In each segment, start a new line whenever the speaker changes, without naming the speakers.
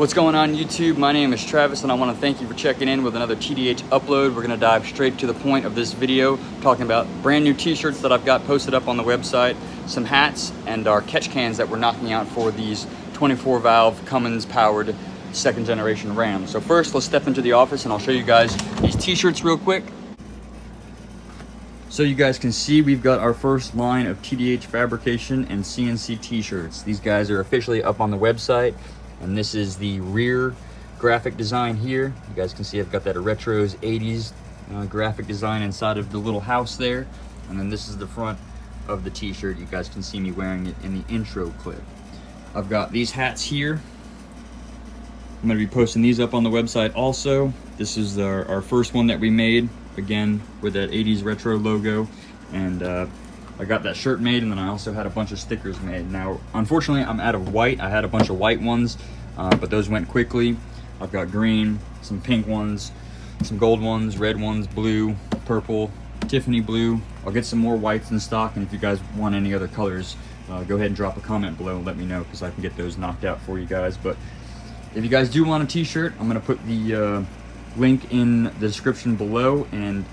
What's going on YouTube? My name is Travis and I want to thank you for checking in with another TDH upload. We're going to dive straight to the point of this video, talking about brand new t-shirts that I've got posted up on the website, some hats, and our catch cans that we're knocking out for these 24 valve Cummins powered second generation Rams. So first, let's step into the office and I'll show you guys these t-shirts real quick. So you guys can see we've got our first line of TDH fabrication and CNC t-shirts. These guys are officially up on the website. And this is the rear graphic design here. You guys can see I've got that retros 80s graphic design inside of the little house there. And then this is the front of the t-shirt. You guys can see me wearing it in the intro clip. I've got these hats here. I'm gonna be posting these up on the website also. This is our first one that we made, again, with that 80s retro logo. And I got that shirt made, and then I also had a bunch of stickers made. Now, unfortunately, I'm out of white. I had a bunch of white ones, but those went quickly. I've got green, some pink ones, some gold ones, red ones, blue, purple, Tiffany blue. I'll get some more whites in stock, and if you guys want any other colors, go ahead and drop a comment below and let me know, because I can get those knocked out for you guys. But if you guys do want a t-shirt, I'm gonna put the link in the description below. And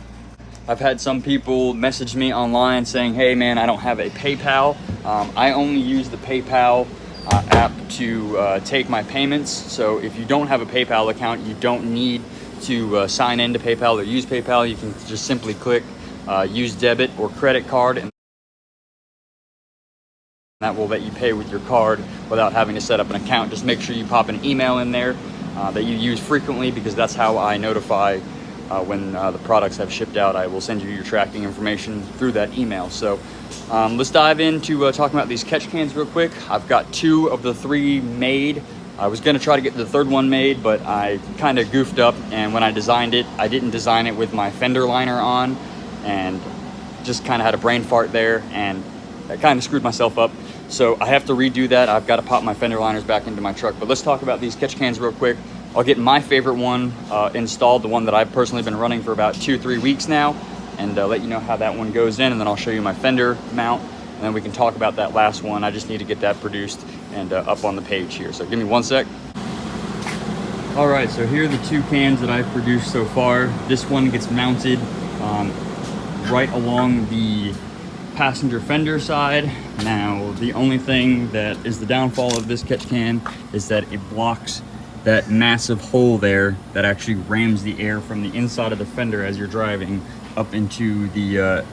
I've had some people message me online saying, hey man, I don't have a PayPal. I only use the PayPal app to take my payments. So if you don't have a PayPal account, you don't need to sign in to PayPal or use PayPal. You can just simply click use debit or credit card, and that will let you pay with your card without having to set up an account. Just make sure you pop an email in there that you use frequently, because that's how I notify when the products have shipped out. I will send you your tracking information through that email. So let's dive into talking about these catch cans real quick. I've got 2 of the 3 made. I was gonna try to get the 3rd one made, but I kind of goofed up, and when I designed it, I didn't design it with my fender liner on, and just kind of had a brain fart there, and I kind of screwed myself up. So I have to redo that. I've got to pop my fender liners back into my truck. But let's talk about these catch cans real quick. I'll get my favorite one installed, the one that I've personally been running for about 2-3 weeks now, and let you know how that one goes in, and then I'll show you my fender mount, and then we can talk about that last one. I just need to get that produced and up on the page here. So give me 1 sec. All right, so here are the 2 cans that I've produced so far. This one gets mounted right along the passenger fender side. Now, the only thing that is the downfall of this catch can is that it blocks that massive hole there that actually rams the air from the inside of the fender as you're driving up into the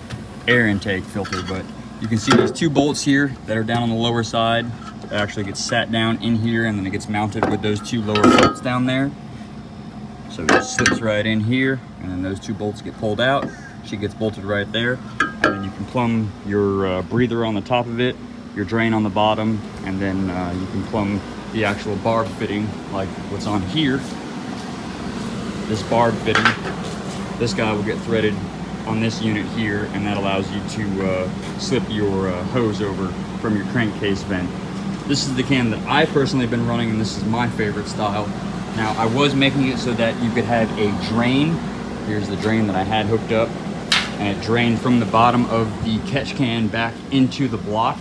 air intake filter. But you can see there's 2 bolts here that are down on the lower side that actually gets sat down in here, and then it gets mounted with those 2 lower bolts down there. So it slips right in here, and then those 2 bolts get pulled out. She gets bolted right there, and then you can plumb your breather on the top of it, your drain on the bottom, and then you can plumb the actual barb fitting like what's on here. This barb fitting, this guy will get threaded on this unit here, and that allows you to slip your hose over from your crankcase vent. This is the can that I personally have been running, and this is my favorite style. Now, I was making it so that you could have a drain. Here's the drain that I had hooked up, and it drained from the bottom of the catch can back into the block.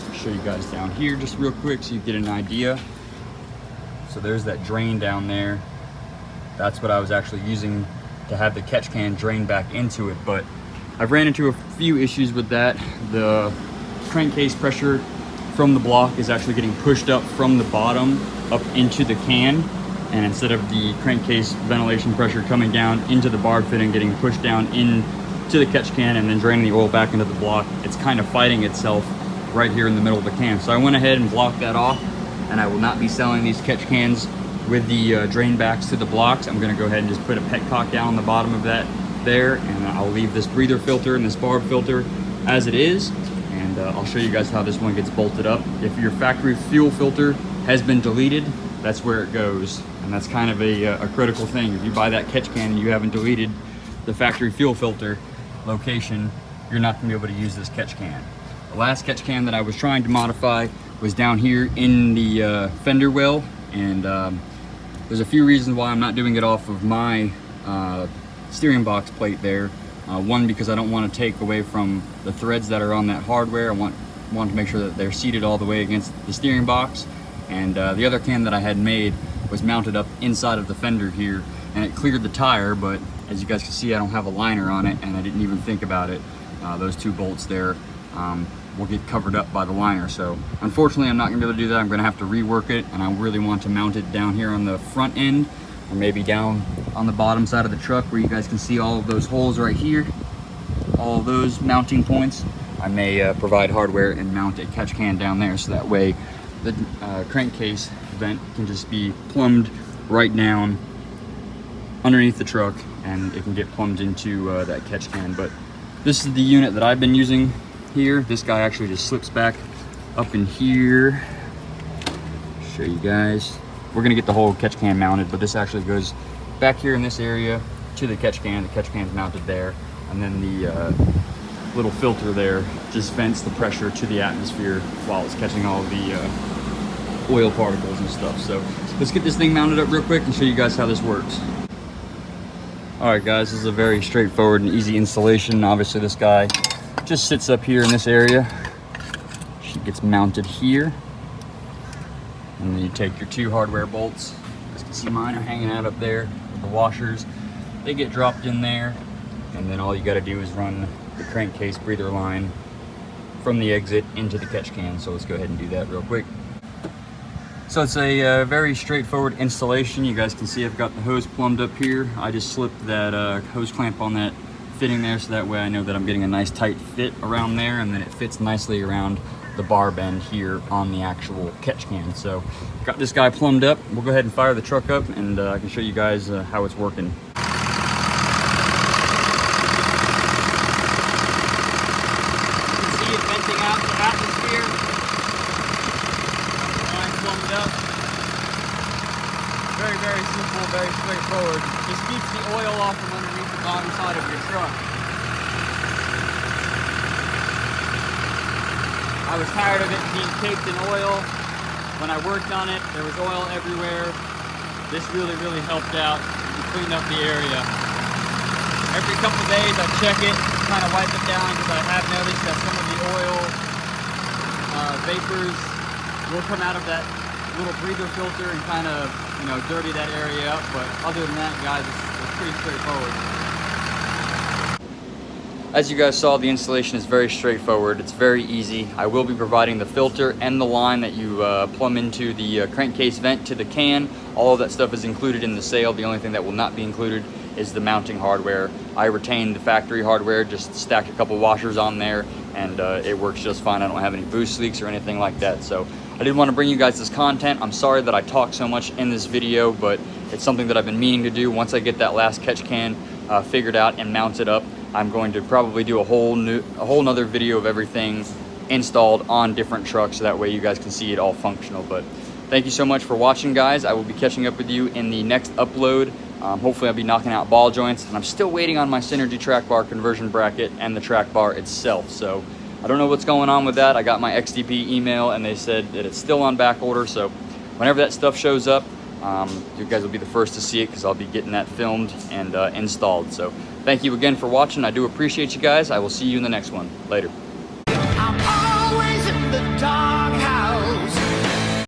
I'll show you guys down here just real quick so you get an idea. So there's that drain down there. That's what I was actually using to have the catch can drain back into it. But I've ran into a few issues with that. The crankcase pressure from the block is actually getting pushed up from the bottom up into the can. And instead of the crankcase ventilation pressure coming down into the barb fitting, getting pushed down into the catch can and then draining the oil back into the block, it's kind of fighting itself right here in the middle of the can. So I went ahead and blocked that off, and I will not be selling these catch cans with the drain backs to the blocks. I'm gonna go ahead and just put a petcock down on the bottom of that there, and I'll leave this breather filter and this barb filter as it is, and I'll show you guys how this one gets bolted up. If your factory fuel filter has been deleted, that's where it goes, and that's kind of a critical thing. If you buy that catch can and you haven't deleted the factory fuel filter location, you're not gonna be able to use this catch can. The last catch can that I was trying to modify was down here in the fender well, and there's a few reasons why I'm not doing it off of my steering box plate there. One, because I don't want to take away from the threads that are on that hardware. I want to make sure that they're seated all the way against the steering box. And the other can that I had made was mounted up inside of the fender here, and it cleared the tire, but as you guys can see, I don't have a liner on it, and I didn't even think about it. Those 2 bolts there will get covered up by the liner. So unfortunately, I'm not gonna be able to do that. I'm gonna have to rework it, and I really want to mount it down here on the front end, or maybe down on the bottom side of the truck where you guys can see all of those holes right here, all of those mounting points. I may provide hardware and mount a catch can down there, so that way the crankcase vent can just be plumbed right down underneath the truck, and it can get plumbed into that catch can. But this is the unit that I've been using here. This guy actually just slips back up in here. Show you guys. We're gonna get the whole catch can mounted, but this actually goes back here in this area to the catch can. The catch can's mounted there, and then the little filter there just vents the pressure to the atmosphere while it's catching all the oil particles and stuff. So let's get this thing mounted up real quick and show you guys how this works. All right, guys, this is a very straightforward and easy installation. Obviously, this guy just sits up here in this area. She gets mounted here, and then you take your 2 hardware bolts. As you can see, mine are hanging out up there with the washers. They get dropped in there, and then all you got to do is run the crankcase breather line from the exit into the catch can. So let's go ahead and do that real quick. So it's a very straightforward installation. You guys can see I've got the hose plumbed up here. I just slipped that hose clamp on that fitting there, so that way I know that I'm getting a nice tight fit around there, and then it fits nicely around the bar bend here on the actual catch can. So got this guy plumbed up. We'll go ahead and fire the truck up, and I can show you guys how it's working. Very simple, very straightforward. Just keeps the oil off from underneath the bottom side of your truck. I was tired of it being caked in oil. When I worked on it, there was oil everywhere. This really helped out and cleaned up the area. Every couple of days I check it, kind of wipe it down, because I have noticed that some of the oil vapors will come out of that little breather filter and kind of, you know, dirty that area up. But other than that, guys, it's pretty straightforward. As you guys saw, the installation is very straightforward. It's very easy. I will be providing the filter and the line that you plumb into the crankcase vent to the can. All of that stuff is included in the sale. The only thing that will not be included is the mounting hardware. I retained the factory hardware, just stacked a couple washers on there, and it works just fine. I don't have any boost leaks or anything like that. So I did want to bring you guys this content. I'm sorry that I talk so much in this video, but it's something that I've been meaning to do. Once I get that last catch can figured out and mounted up, I'm going to probably do a whole nother video of everything installed on different trucks, so that way you guys can see it all functional. But thank you so much for watching, guys. I will be catching up with you in the next upload. Hopefully I'll be knocking out ball joints, and I'm still waiting on my Synergy track bar conversion bracket and the track bar itself. So I don't know what's going on with that. I got my XDP email, and they said that it's still on back order. So whenever that stuff shows up, you guys will be the first to see it, because I'll be getting that filmed and installed. So thank you again for watching. I do appreciate you guys. I will see you in the next one. Later.